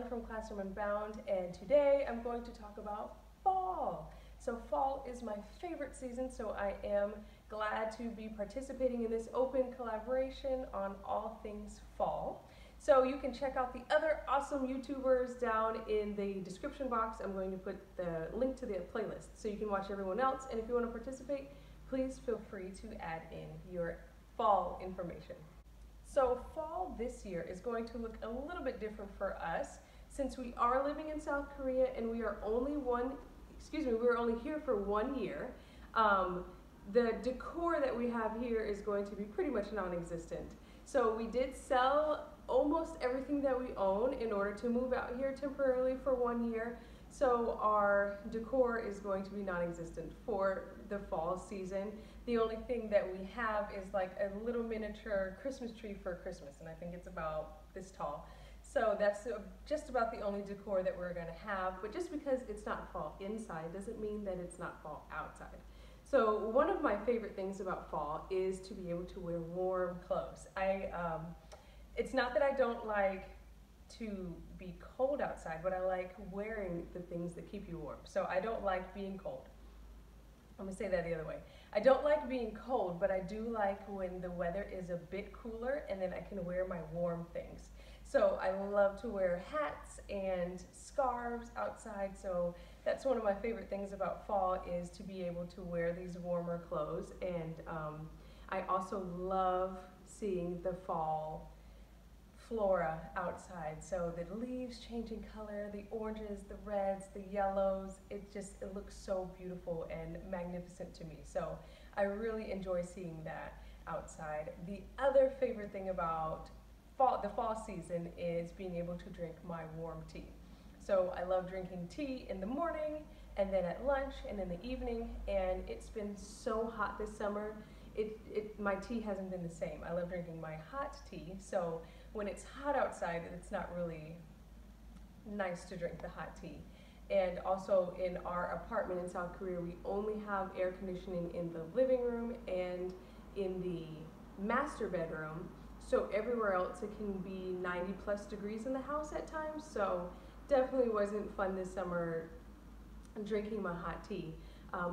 from Classroom Unbound, and today I'm going to talk about fall. So fall is my favorite season, so I am glad to be participating in this open collaboration on all things fall. So you can check out the other awesome YouTubers down in the description box. I'm going to put the link to the playlist so you can watch everyone else, and if you want to participate, please feel free to add in your fall information. So fall this year is going to look a little bit different for us since we are living in South Korea and we are only here for 1 year. The decor that we have here is going to be pretty much non-existent. So we did sell almost everything that we own in order to move out here temporarily for 1 year. So our decor is going to be non-existent for the fall season. The only thing that we have is like a little miniature Christmas tree for Christmas, and I think it's about this tall. So that's just about the only decor that we're gonna have, but just because it's not fall inside doesn't mean that it's not fall outside. So one of my favorite things about fall is to be able to wear warm clothes. It's not that I don't like to be cold outside, but I like wearing the things that keep you warm. So I don't like being cold. I'm gonna say that the other way. I don't like being cold, but I do like when the weather is a bit cooler and then I can wear my warm things. So I love to wear hats and scarves outside, so that's one of my favorite things about fall is to be able to wear these warmer clothes. And I also love seeing the fall flora outside, so the leaves changing color, the oranges, the reds, the yellows, it looks so beautiful and magnificent to me. So I really enjoy seeing that outside. The other favorite thing about the fall season is being able to drink my warm tea. So I love drinking tea in the morning and then at lunch and in the evening, and it's been so hot this summer. My tea hasn't been the same. I love drinking my hot tea, so when it's hot outside, it's not really nice to drink the hot tea. And also in our apartment in South Korea, we only have air conditioning in the living room and in the master bedroom. So everywhere else it can be 90+ degrees in the house at times. So definitely wasn't fun this summer drinking my hot tea.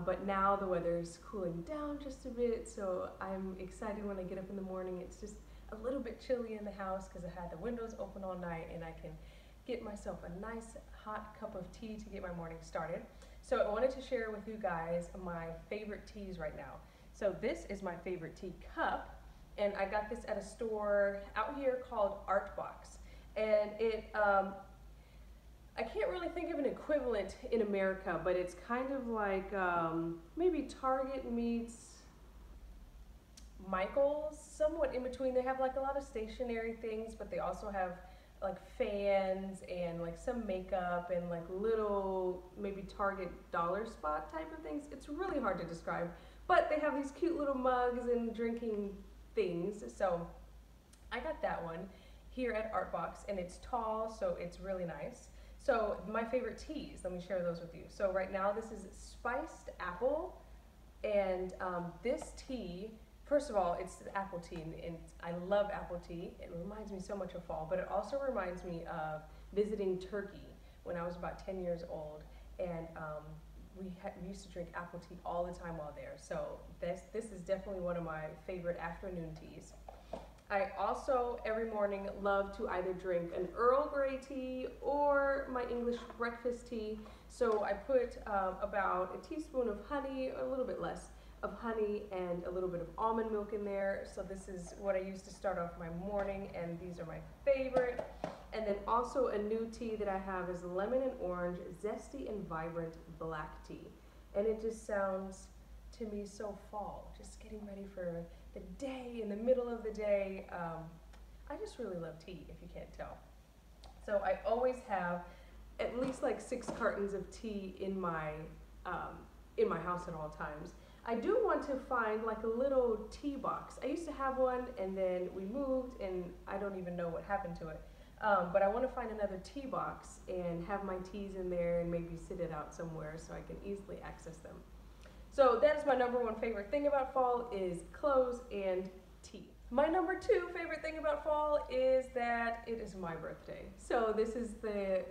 But now the weather's cooling down just a bit, so I'm excited when I get up in the morning. It's just a little bit chilly in the house because I had the windows open all night, and I can get myself a nice hot cup of tea to get my morning started. So I wanted to share with you guys my favorite teas right now. So this is my favorite tea cup, and I got this at a store out here called Artbox. And I can't really think of an equivalent in America, but it's kind of like maybe Target meets Michael's, somewhat in between. They have like a lot of stationary things, but they also have like fans and like some makeup and like little maybe Target dollar spot type of things. It's really hard to describe, but they have these cute little mugs and drinking things. So I got that one here at Artbox, and it's tall, so it's really nice. So my favorite teas, let me share those with you. So right now this is spiced apple, and this tea, first of all, it's apple tea, and I love apple tea. It reminds me so much of fall, but it also reminds me of visiting Turkey when I was about 10 years old, and we used to drink apple tea all the time while there. So this is definitely one of my favorite afternoon teas. I also, every morning, love to either drink an Earl Grey tea or my English breakfast tea. So I put about a teaspoon of honey, a little bit less, of honey and a little bit of almond milk in there. So this is what I use to start off my morning, and these are my favorite. And then also a new tea that I have is lemon and orange, zesty and vibrant black tea. And it just sounds to me so fall, just getting ready for the day, in the middle of the day. I just really love tea, if you can't tell. So I always have at least like 6 cartons of tea in my house at all times. I do want to find like a little tea box. I used to have one, and then we moved, and I don't even know what happened to it. But I want to find another tea box and have my teas in there and maybe sit it out somewhere so I can easily access them. So that is my #1 favorite thing about fall is clothes and tea. My number 2 favorite thing about fall is that it is my birthday. So this is the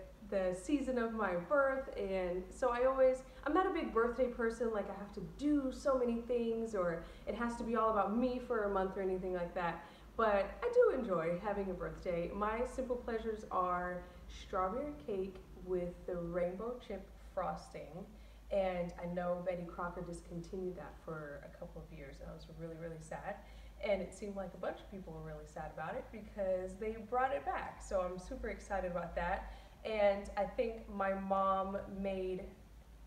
season of my birth, and so I'm not a big birthday person, like I have to do so many things or it has to be all about me for a month or anything like that. But I do enjoy having a birthday. My simple pleasures are strawberry cake with the rainbow chip frosting. And I know Betty Crocker discontinued that for a couple of years, and I was really, really sad. And it seemed like a bunch of people were really sad about it because they brought it back. So I'm super excited about that. And I think my mom made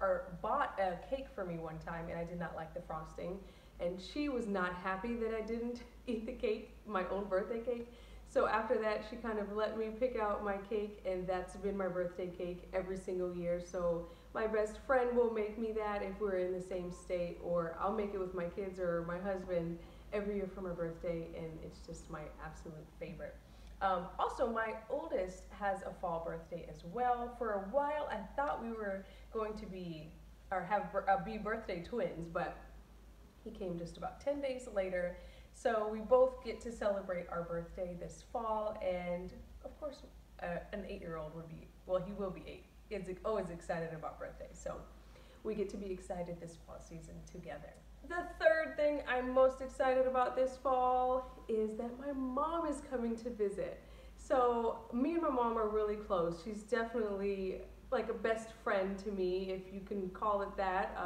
or bought a cake for me one time, and I did not like the frosting. And she was not happy that I didn't eat the cake, my own birthday cake. So after that, she kind of let me pick out my cake, and that's been my birthday cake every single year. So my best friend will make me that if we're in the same state, or I'll make it with my kids or my husband every year for my birthday, and it's just my absolute favorite. Also, my oldest has a fall birthday as well. For a while, I thought we were going to be be birthday twins, but he came just about 10 days later. So we both get to celebrate our birthday this fall, and of course, an 8-year-old would be, well, he will be 8. He's always excited about birthdays, so we get to be excited this fall season together. The third thing I'm most excited about this fall is that my mom is coming to visit. So me and my mom are really close. She's definitely like a best friend to me, if you can call it that.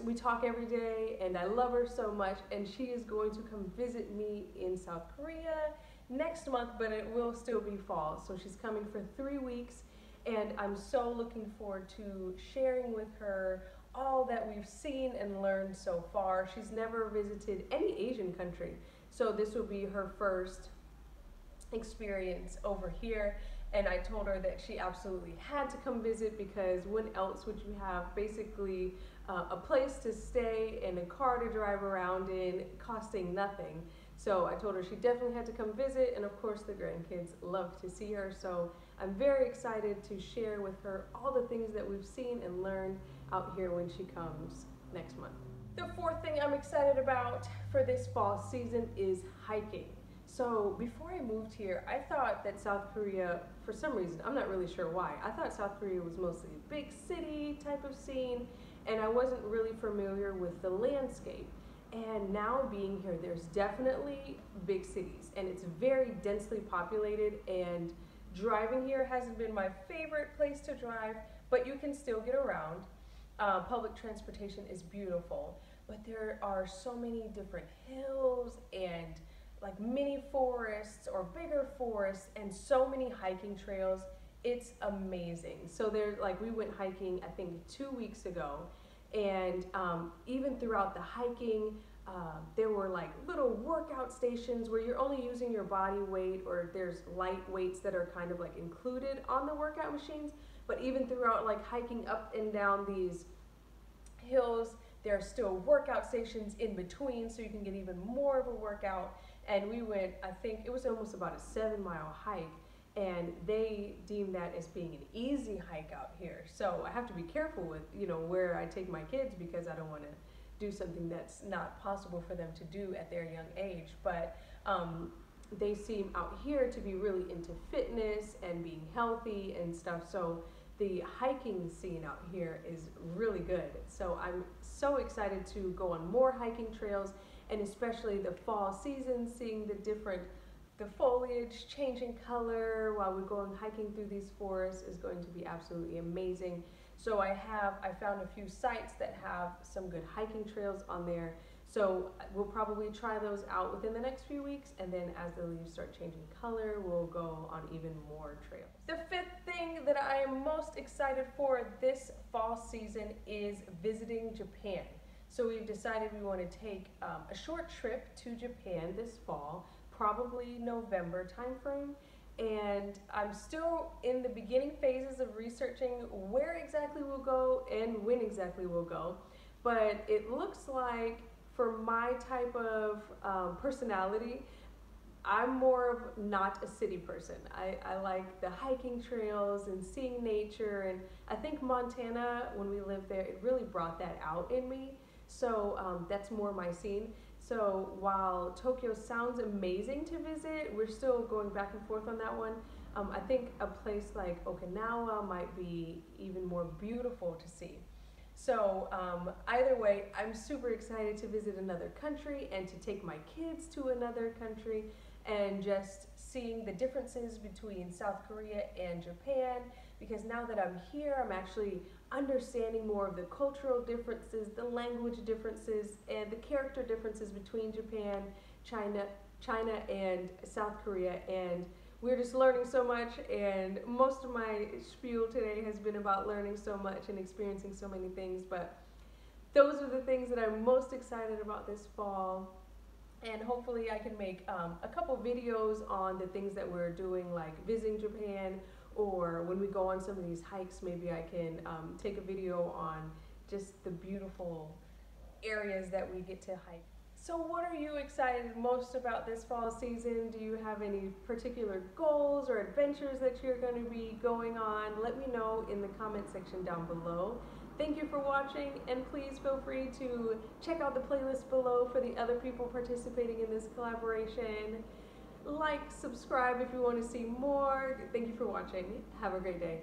We talk every day, and I love her so much, and she is going to come visit me in South Korea next month, but it will still be fall. So she's coming for 3 weeks, and I'm so looking forward to sharing with her all that we've seen and learned so far. She's never visited any Asian country, so this will be her first experience over here. And I told her that she absolutely had to come visit, because when else would you have basically a place to stay and a car to drive around in costing nothing. So I told her she definitely had to come visit, and of course the grandkids love to see her. So I'm very excited to share with her all the things that we've seen and learned out here when she comes next month. The fourth thing I'm excited about for this fall season is hiking. So before I moved here, I thought that South Korea, for some reason, I'm not really sure why, I thought South Korea was mostly a big city type of scene, and I wasn't really familiar with the landscape. And now being here, there's definitely big cities, and it's very densely populated, and driving here hasn't been my favorite place to drive, but you can still get around. Public transportation is beautiful, but there are so many different hills and like mini forests or bigger forests, and so many hiking trails. It's amazing. So we went hiking, I think 2 weeks ago, and even throughout the hiking, there were like little workout stations where you're only using your body weight, or there's light weights that are kind of like included on the workout machines. But even throughout like hiking up and down these hills, there are still workout stations in between, so you can get even more of a workout. And we went, I think it was almost about a 7-mile hike, and they deem that as being an easy hike out here. So I have to be careful with, where I take my kids, because I don't want to do something that's not possible for them to do at their young age. But they seem out here to be really into fitness and being healthy and stuff. So the hiking scene out here is really good. So I'm so excited to go on more hiking trails, and especially the fall season, seeing the foliage changing color while we're going hiking through these forests is going to be absolutely amazing. So I found a few sites that have some good hiking trails on there. So we'll probably try those out within the next few weeks, and then as the leaves start changing color, we'll go on even more trails. The fifth thing that I am most excited for this fall season is visiting Japan. So we've decided we want to take a short trip to Japan this fall, probably November timeframe. And I'm still in the beginning phases of researching where exactly we'll go and when exactly we'll go. But it looks like, for my type of personality, I'm more of not a city person. I like the hiking trails and seeing nature, and I think Montana, when we lived there, it really brought that out in me. So that's more my scene. So while Tokyo sounds amazing to visit, we're still going back and forth on that one. I think a place like Okinawa might be even more beautiful to see. So either way, I'm super excited to visit another country and to take my kids to another country, and just seeing the differences between South Korea and Japan, because now that I'm here, I'm actually understanding more of the cultural differences, the language differences, and the character differences between Japan, China and South Korea. And we're just learning so much, and most of my spiel today has been about learning so much and experiencing so many things, but those are the things that I'm most excited about this fall. And hopefully I can make a couple videos on the things that we're doing, like visiting Japan, or when we go on some of these hikes, maybe I can take a video on just the beautiful areas that we get to hike. So what are you excited most about this fall season? Do you have any particular goals or adventures that you're going to be going on? Let me know in the comment section down below. Thank you for watching, and please feel free to check out the playlist below for the other people participating in this collaboration. Like, subscribe if you want to see more. Thank you for watching. Have a great day.